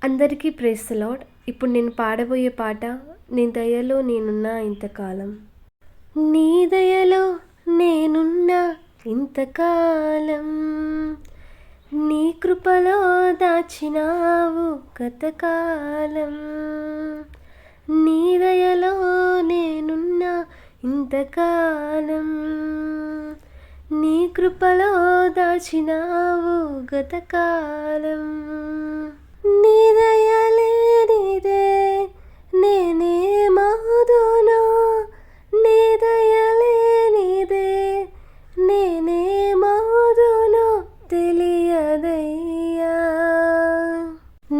అందరికీ praise the lord. ఇప్పుడు నేను పాడబోయే పాట నీ దయలో నేనున్నా ఇంతకాలం. నీ దయలో నేనున్నా ఇంతకాలం, నీ కృపలో దాచినావు గతకాలం. నీ దయలో నేనున్నా ఇంతకాలం, నీ కృపలో దాచినావు గతకాలం. నీ దయ లేనిదే నేనేమవుదునో, నీ దయ లేనిదే నేనేమవుదునో తెలియదయ్యా.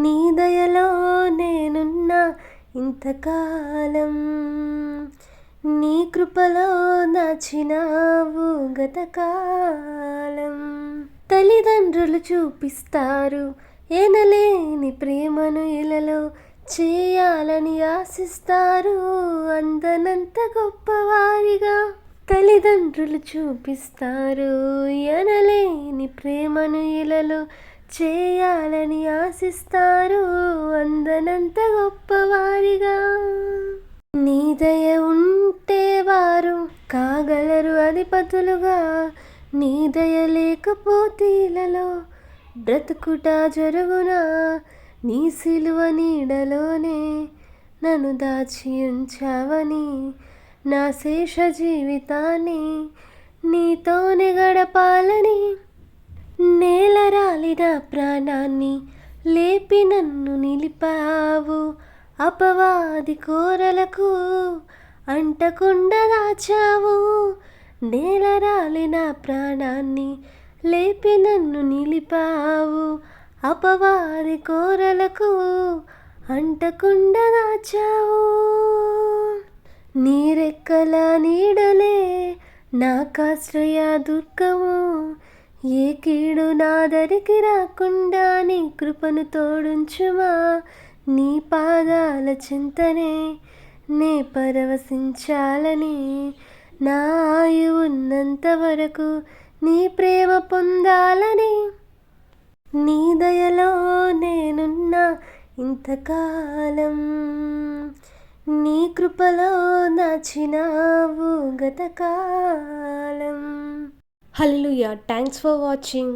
నీ దయలో నేనున్నా ఇంతకాలం, నీ కృపలో దాచినావు గతకాలం. తల్లిదండ్రులు చూపిస్తారు ఎనలేని ప్రేమను ఇలలో, చేయాలని ఆశిస్తారు అందనంత గొప్పవారిగా. తల్లిదండ్రులు చూపిస్తారు ఎనలేని ప్రేమను ఇలలో, చేయాలని ఆశిస్తారు అందనంత గొప్పవారిగా. నీ దయ ఉంటే వారు కాగలరు అధిపతులుగా, నీ దయ లేకపోతే ఇలలో బ్రతుకుట జరుగునా. నీ సిలువ నీడలోనే నన్ను దాచి ఉంచావని, నా శేష జీవితాన్ని నీతోనే గడపాలని. నేల రాలిన ప్రాణాన్ని లేపి నన్ను నిలిపావు, అపవాది కోరలకు అంటకుండా దాచావు. నేల రాలిన ప్రాణాన్ని లేపి నన్ను నిలిపావు, అపవాది కోరలకు అంటకుండా దాచావు. నీ రెక్కల నీడలే నాకాశ్రయ దుర్గము, ఏ కీడు నా దరికి రాకుండా నీ కృపను తోడుంచుమా. నీ పాదాల చింతనే నే పరవశించాలని, నా ఆయువు ఉన్నంత వరకు నీ ప్రేమ పొందాలని. నీ దయలో నేనున్నా ఇంతకాలం, నీ కృపలో దాచినావు గతకాలం. హల్లెలూయా. Thanks for watching.